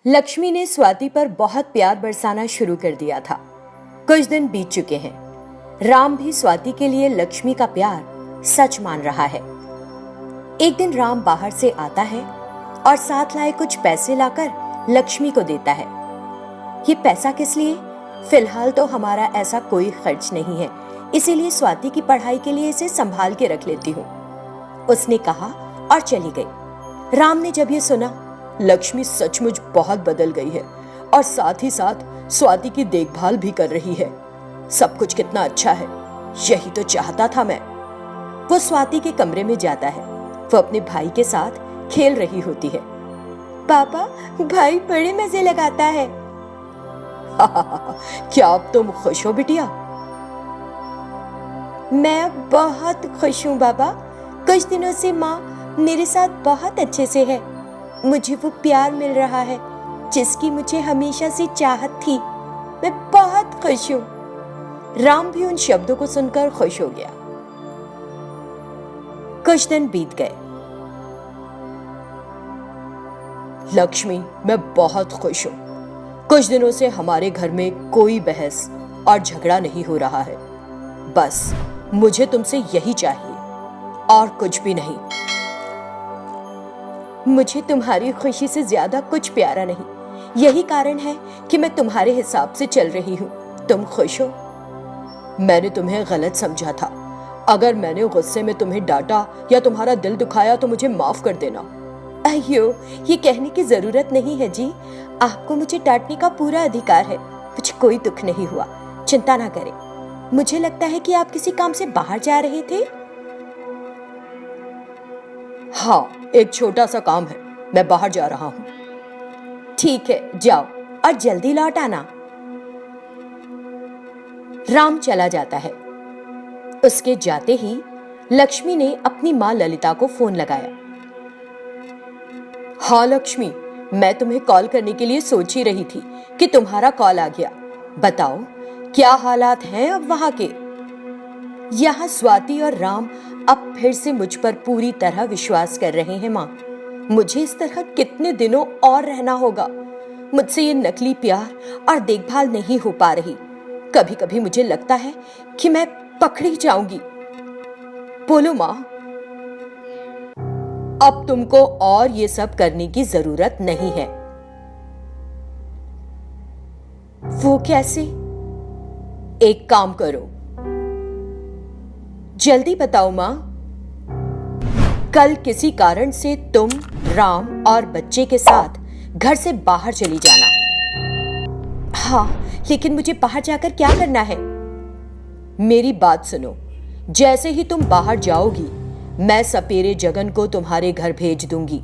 लक्ष्मी ने स्वाति पर बहुत प्यार बरसाना शुरू कर दिया था। कुछ दिन बीत चुके हैं। राम भी स्वाति के लिए लक्ष्मी का प्यार सच मान रहा है। एक दिन राम बाहर से आता है और साथ लाए कुछ पैसे लाकर लक्ष्मी को देता है। ये पैसा किस लिए? फिलहाल तो हमारा ऐसा कोई खर्च नहीं है, इसीलिए स्वाति की पढ़ाई के लिए इसे संभाल के रख लेती हूँ, उसने कहा और चली गई। राम ने जब ये सुना, लक्ष्मी सचमुच बहुत बदल गई है और साथ ही साथ स्वाति की देखभाल भी कर रही है। सब कुछ कितना अच्छा है, यही तो चाहता था मैं। वो स्वाति के कमरे में जाता है। वो अपने भाई के साथ खेल रही होती है। पापा, भाई बड़े मजे लगाता है। क्या अब तुम खुश हो बिटिया? मैं बहुत खुश हूँ बाबा। कुछ दिनों से माँ मेरे साथ बहुत अच्छे से है। मुझे वो प्यार मिल रहा है जिसकी मुझे हमेशा से चाहत थी। मैं बहुत खुश हूँ। राम भी उन शब्दों को सुनकर खुश हो गया। कुछ दिन बीत गए। लक्ष्मी, मैं बहुत खुश हूँ। कुछ दिनों से हमारे घर में कोई बहस और झगड़ा नहीं हो रहा है। बस मुझे तुमसे यही चाहिए और कुछ भी नहीं। मुझे तुम्हारी खुशी से ज्यादा कुछ प्यारा नहीं। यही कारण है कि मैं तुम्हारे हिसाब से चल रही हूँ। तुम खुश हो? मैंने तुम्हें गलत समझा था। अगर मैंने गुस्से में तुम्हें डांटा या तुम्हारा दिल दुखाया तो मुझे माफ कर देना। अयो, ये कहने की जरूरत नहीं है जी। आपको मुझे डांटने का पूरा अधिकार है। मुझे कोई दुख नहीं हुआ, चिंता ना करें। मुझे लगता है कि आप किसी काम से बाहर जा रहे थे। हाँ, एक छोटा सा काम है, मैं बाहर जा रहा हूँ। ठीक है, जाओ और जल्दी लौट आना। राम चला जाता है। उसके जाते ही लक्ष्मी ने अपनी माँ ललिता को फोन लगाया। हाँ लक्ष्मी, मैं तुम्हें कॉल करने के लिए सोच ही रही थी कि तुम्हारा कॉल आ गया। बताओ, क्या हालात हैं अब वहां के? यहाँ स्वाति और राम अब फिर से मुझ पर पूरी तरह विश्वास कर रहे हैं माँ। मुझे इस तरह कितने दिनों और रहना होगा? मुझसे ये नकली प्यार और देखभाल नहीं हो पा रही। कभी कभी मुझे लगता है कि मैं पकड़ी जाऊंगी। बोलो माँ। अब तुमको और ये सब करने की जरूरत नहीं है। वो कैसे? एक काम करो, जल्दी बताओ माँ। कल किसी कारण से तुम, राम और बच्चे के साथ घर से बाहर चली जाना। हाँ, लेकिन मुझे बाहर जाकर क्या करना है? मेरी बात सुनो। जैसे ही तुम बाहर जाओगी, मैं सपेरे जगन को तुम्हारे घर भेज दूंगी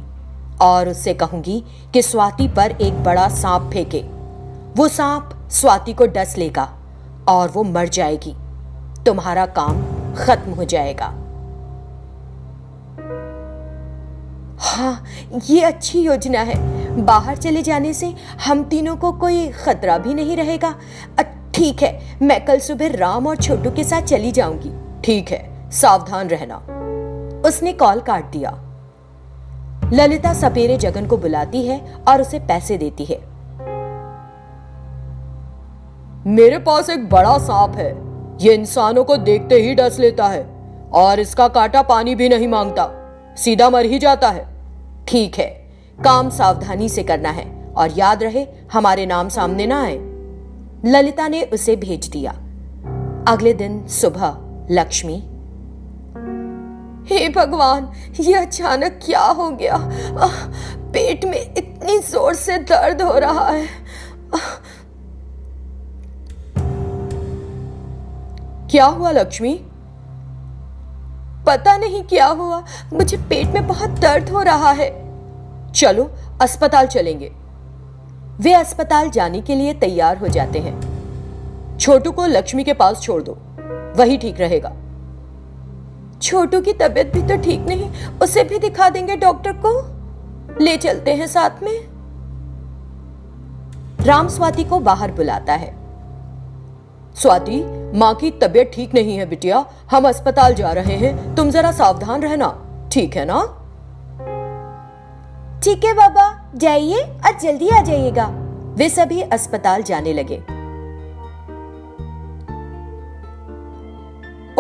और उससे कहूंगी कि स्वाति पर एक बड़ा सांप फेंके। वो सांप स्वाति को डस लेगा और वो मर जाएगी। तुम्हारा काम खत्म हो जाएगा। हाँ, ये अच्छी योजना है। बाहर चले जाने से हम तीनों को कोई खतरा भी नहीं रहेगा। ठीक है, मैं कल सुबह राम और छोटू के साथ चली जाऊंगी। ठीक है, सावधान रहना। उसने कॉल काट दिया। ललिता सपेरे जगन को बुलाती है और उसे पैसे देती है। मेरे पास एक बड़ा सांप है। ये इंसानों को देखते ही डस लेता है और इसका कांटा पानी भी नहीं मांगता, सीधा मर ही जाता है। ठीक है, काम सावधानी से करना है और याद रहे हमारे नाम सामने ना आए। ललिता ने उसे भेज दिया। अगले दिन सुबह लक्ष्मी, हे भगवान, ये अचानक क्या हो गया? पेट में इतनी जोर से दर्द हो रहा है। क्या हुआ लक्ष्मी? पता नहीं क्या हुआ, मुझे पेट में बहुत दर्द हो रहा है। चलो अस्पताल चलेंगे। वे अस्पताल जाने के लिए तैयार हो जाते हैं। छोटू को लक्ष्मी के पास छोड़ दो, वही ठीक रहेगा। छोटू की तबीयत भी तो ठीक नहीं, उसे भी दिखा देंगे डॉक्टर को। ले चलते हैं साथ में। राम स्वाति को बाहर बुलाता है। स्वाति, माँ की तबीयत ठीक नहीं है बिटिया, हम अस्पताल जा रहे हैं, तुम जरा सावधान रहना, ठीक है ना? ठीक है बाबा, जाइए और जल्दी आ जाइएगा। वे सभी अस्पताल जाने लगे।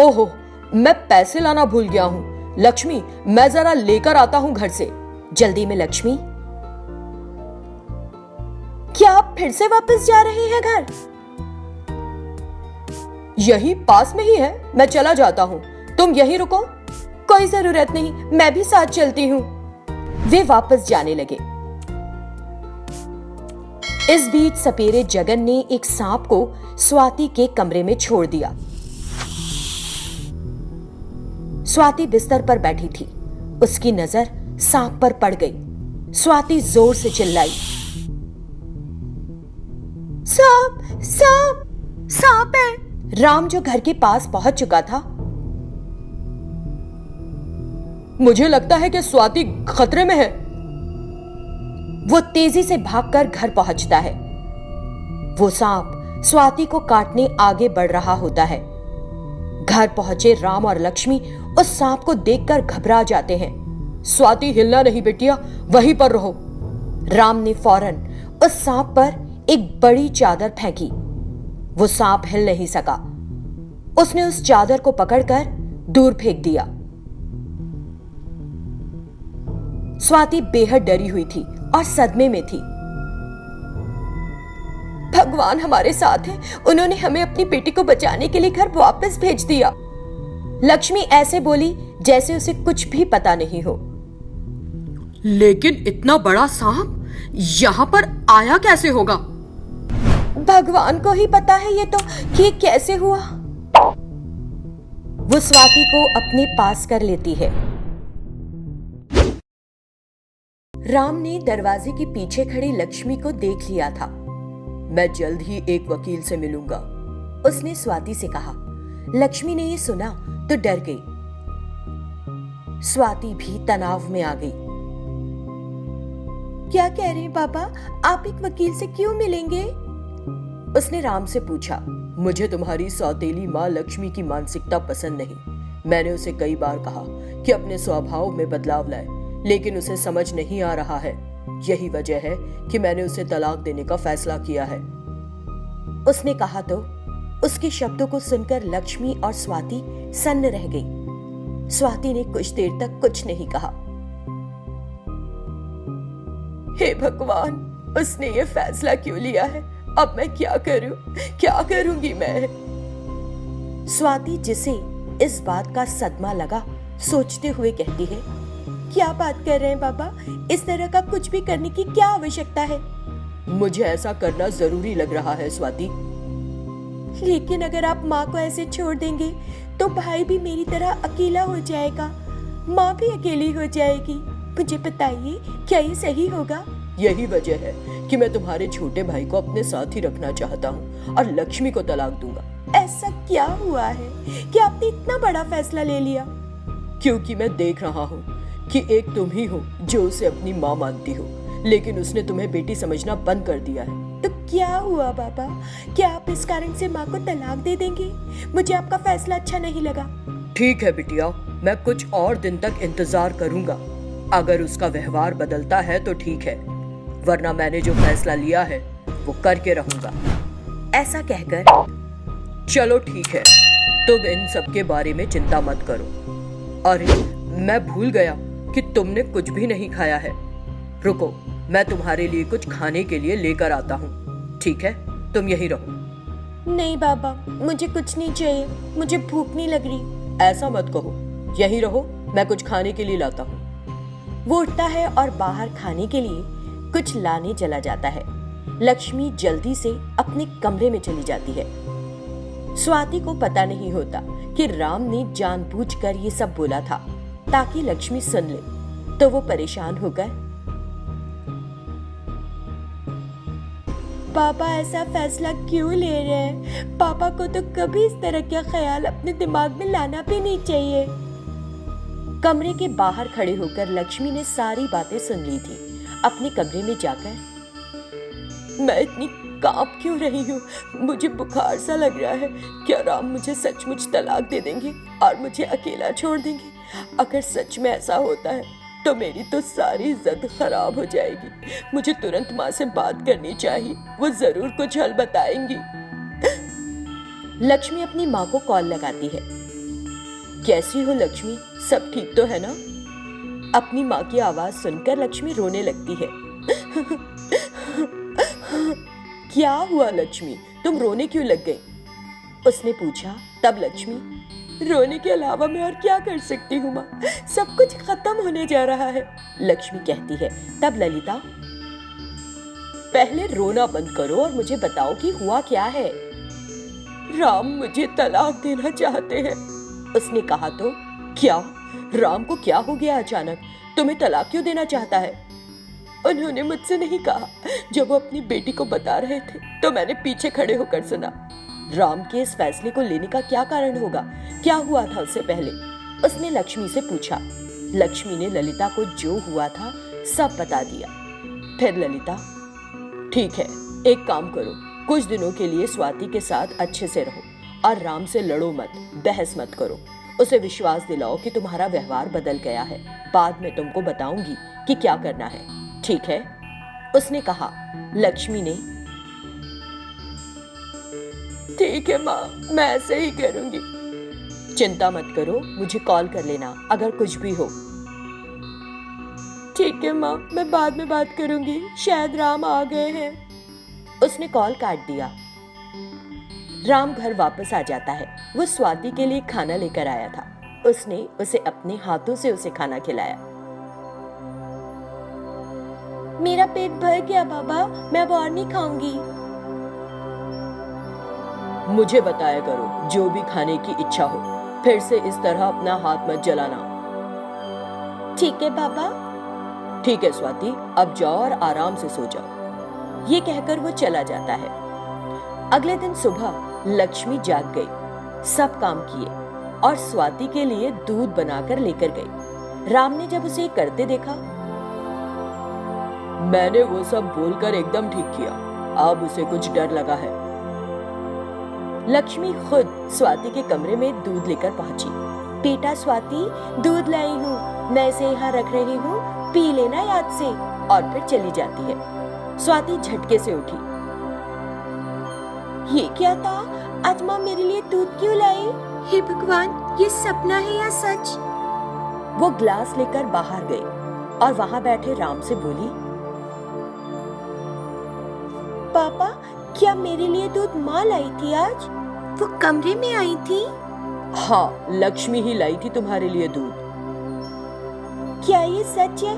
ओहो, मैं पैसे लाना भूल गया हूँ। लक्ष्मी, मैं जरा लेकर आता हूँ घर से। जल्दी में लक्ष्मी। क्या आप फिर से वापस जा रहे हैं घर? यही पास में ही है, मैं चला जाता हूँ, तुम यहीं रुको। कोई जरूरत नहीं, मैं भी साथ चलती हूँ। वे वापस जाने लगे। इस बीच सपेरे जगन ने एक सांप को स्वाति के कमरे में छोड़ दिया। स्वाति बिस्तर पर बैठी थी। उसकी नजर सांप पर पड़ गई। स्वाति जोर से चिल्लाई, सांप, सांप, सांप है। राम जो घर के पास पहुंच चुका था, मुझे लगता है कि स्वाति खतरे में है। वो तेजी से भागकर घर पहुंचता है। वो सांप स्वाति को काटने आगे बढ़ रहा होता है। घर पहुंचे राम और लक्ष्मी उस सांप को देखकर घबरा जाते हैं। स्वाति, हिलना नहीं बेटिया, वहीं पर रहो। राम ने फौरन उस सांप पर एक बड़ी चादर फेंकी। वो सांप हिल नहीं सका। उसने उस चादर को पकड़कर दूर फेंक दिया। स्वाति बेहद डरी हुई थी और सदमे में थी। भगवान हमारे साथ है, उन्होंने हमें अपनी बेटी को बचाने के लिए घर वापस भेज दिया। लक्ष्मी ऐसे बोली जैसे उसे कुछ भी पता नहीं हो। लेकिन इतना बड़ा सांप यहां पर आया कैसे होगा? भगवान को ही पता है ये तो कि कैसे हुआ। वो स्वाति को अपने पास कर लेती है। राम ने दरवाजे के पीछे खड़ी लक्ष्मी को देख लिया था। मैं जल्द ही एक वकील से मिलूंगा, उसने स्वाति से कहा। लक्ष्मी ने ये सुना तो डर गई। स्वाति भी तनाव में आ गई। क्या कह रहे हैं पापा, आप एक वकील से क्यों मिलेंगे? उसने राम से पूछा। मुझे तुम्हारी सौतेली माँ लक्ष्मी की मानसिकता पसंद नहीं। मैंने उसे कई बार कहा कि अपने स्वभाव में बदलाव लाए, लेकिन उसे समझ नहीं आ रहा है। यही वजह है कि मैंने उसे तलाक देने का फैसला किया है, उसने कहा। तो उसके शब्दों को सुनकर लक्ष्मी और स्वाति सन्न रह गई। स्वाति ने कुछ देर तक कुछ नहीं कहा। हे भगवान, उसने ये फैसला क्यों लिया है? अब मैं क्या करूं? क्या करूंगी मैं? स्वाति, जिसे इस बात का सदमा लगा, सोचते हुए कहती है, क्या बात कर रहे हैं बाबा? इस तरह का कुछ भी करने की क्या आवश्यकता है? मुझे ऐसा करना जरूरी लग रहा है स्वाति। लेकिन अगर आप माँ को ऐसे छोड़ देंगे तो भाई भी मेरी तरह अकेला हो जाएगा, माँ भी अकेली हो जाएगी। मुझे बताइए, क्या ये सही होगा? यही वजह है कि मैं तुम्हारे छोटे भाई को अपने साथ ही रखना चाहता हूँ और लक्ष्मी को तलाक दूंगा। ऐसा क्या हुआ है कि आपने इतना बड़ा फैसला ले लिया? क्योंकि मैं देख रहा हूँ कि एक तुम ही हो जो उसे अपनी माँ मानती हो, लेकिन उसने तुम्हें बेटी समझना बंद कर दिया है। तो क्या हुआ बाबा? क्या आप इस कारण से माँ को तलाक दे देंगे? मुझे आपका फैसला अच्छा नहीं लगा। ठीक है बिटिया, मैं कुछ और दिन तक इंतजार करूंगा। अगर उसका व्यवहार बदलता है तो ठीक है, वरना मैंने जो फैसला लिया है वो करके रहूंगा। ऐसा कहकर, चलो ठीक है, तुम इन सब के बारे में चिंता मत करो। अरे, मैं भूल गया कि तुमने कुछ भी नहीं खाया है। रुको, मैं तुम्हारे लिए कुछ खाने के लिए लेकर आता हूँ। ठीक है, तुम यहीं रहो। नहीं बाबा, मुझे कुछ नहीं चाहिए, मुझे भूख नहीं लग रही। ऐसा मत कहो, यहीं रहो, मैं कुछ खाने के लिए लाता हूँ। वो उठता है और बाहर खाने के लिए कुछ लाने चला जाता है। लक्ष्मी जल्दी से अपने कमरे में चली जाती है। स्वाति को पता नहीं होता कि राम ने जानबूझकर ये सब बोला था ताकि लक्ष्मी सुन ले। तो वो परेशान होकर, पापा ऐसा फैसला क्यों ले रहे हैं? पापा को तो कभी इस तरह का ख्याल अपने दिमाग में लाना भी नहीं चाहिए। कमरे के बाहर खड़े होकर लक्ष्मी ने सारी बातें सुन ली थी। अपने कमरे में जाकर, मैं इतनी कांप क्यों रही हूँ? मुझे बुखार सा लग रहा है। क्या राम मुझे सचमुच तलाक दे देंगे और मुझे अकेला छोड़ देंगे? अगर सच में ऐसा होता है तो मेरी तो सारी इज्जत खराब हो जाएगी। मुझे तुरंत माँ से बात करनी चाहिए, वो जरूर कुछ हल बताएंगी। लक्ष्मी अपनी माँ को कॉल लगाती है। कैसी हो लक्ष्मी, सब ठीक तो है ना? अपनी माँ की आवाज सुनकर लक्ष्मी रोने लगती है। क्या हुआ लक्ष्मी, तुम रोने क्यों लग गई? उसने पूछा। तब लक्ष्मी, रोने के अलावा मैं और क्या कर सकती हूँ माँ, सब कुछ खत्म होने जा रहा है, लक्ष्मी कहती है। तब ललिता, पहले रोना बंद करो और मुझे बताओ कि हुआ क्या है। राम मुझे तलाक देना चाहते हैं, उसने कहा। तो क्या, राम को क्या हो गया अचानक, तुम्हें तलाक क्यों देना चाहता है? उन्होंने मुझसे नहीं कहा। जब वो अपनी बेटी को बता रहे थे तो मैंने पीछे खड़े होकर सुना। राम के इस फैसले को लेने का क्या कारण होगा, क्या हुआ था उससे पहले? उसने लक्ष्मी से पूछा। लक्ष्मी ने ललिता को जो हुआ था सब बता दिया। फिर ललिता, ठीक है, एक काम करो, कुछ दिनों के लिए स्वाति के साथ अच्छे से रहो और राम से लड़ो मत, बहस मत करो। उसे विश्वास दिलाओ कि तुम्हारा व्यवहार बदल गया है। बाद में तुमको बताऊंगी कि क्या करना है, ठीक है? उसने कहा। लक्ष्मी ने, ठीक है माँ, मैं ऐसे ही करूंगी। चिंता मत करो, मुझे कॉल कर लेना अगर कुछ भी हो। ठीक है माँ, मैं बाद में बात करूंगी, शायद राम आ गए हैं। उसने कॉल काट दिया। राम घर वापस आ जाता है। वो स्वाति के लिए खाना लेकर आया था। उसने उसे अपने हाथों से उसे खाना खिलाया। मेरा पेट भर गया बाबा, मैं अब और नहीं खाऊंगी। मुझे बताया करो जो भी खाने की इच्छा हो, फिर से इस तरह अपना हाथ मत जलाना। ठीक है बाबा। ठीक है स्वाति, अब जाओ और आराम से सो जाओ। ये कहकर वो चला जाता है। अगले दिन सुबह लक्ष्मी जाग गई, सब काम किए और स्वाति के लिए दूध बनाकर लेकर गई। राम ने जब उसे करते देखा, मैंने वो सब बोलकर एकदम ठीक किया, अब उसे कुछ डर लगा है। लक्ष्मी खुद स्वाति के कमरे में दूध लेकर पहुंची। बेटा स्वाति, दूध लाई हूँ, मैं इसे यहाँ रख रही हूँ, पी लेना याद से। और फिर चली जाती है। स्वाति झटके से उठी। ये क्या था, आज माँ मेरे लिए दूध क्यों लाई? हे भगवान, ये सपना है या सच? वो ग्लास लेकर बाहर गई और वहां बैठे राम से बोली, पापा, क्या मेरे लिए दूध माँ लाई थी आज? वो कमरे में आई थी? हाँ, लक्ष्मी ही लाई थी तुम्हारे लिए दूध। क्या ये सच है?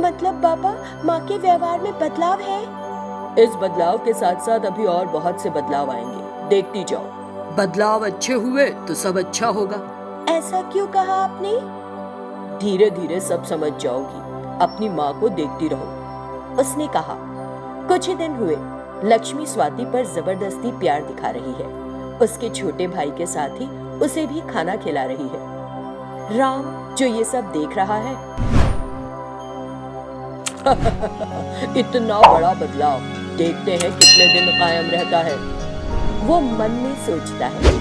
मतलब पापा, माँ के व्यवहार में बदलाव है? इस बदलाव के साथ साथ अभी और बहुत से बदलाव आएंगे, देखती जाओ। बदलाव अच्छे हुए तो सब अच्छा होगा। ऐसा क्यों कहा आपने? धीरे धीरे सब समझ जाओगी, अपनी माँ को देखती रहो, उसने कहा। कुछ ही दिन हुए, लक्ष्मी स्वाति पर जबरदस्ती प्यार दिखा रही है। उसके छोटे भाई के साथ ही उसे भी खाना खिला रही है। राम जो ये सब देख रहा है, इतना बड़ा बदलाव, देखते हैं कितने दिन कायम रहता है, वो मन में सोचता है।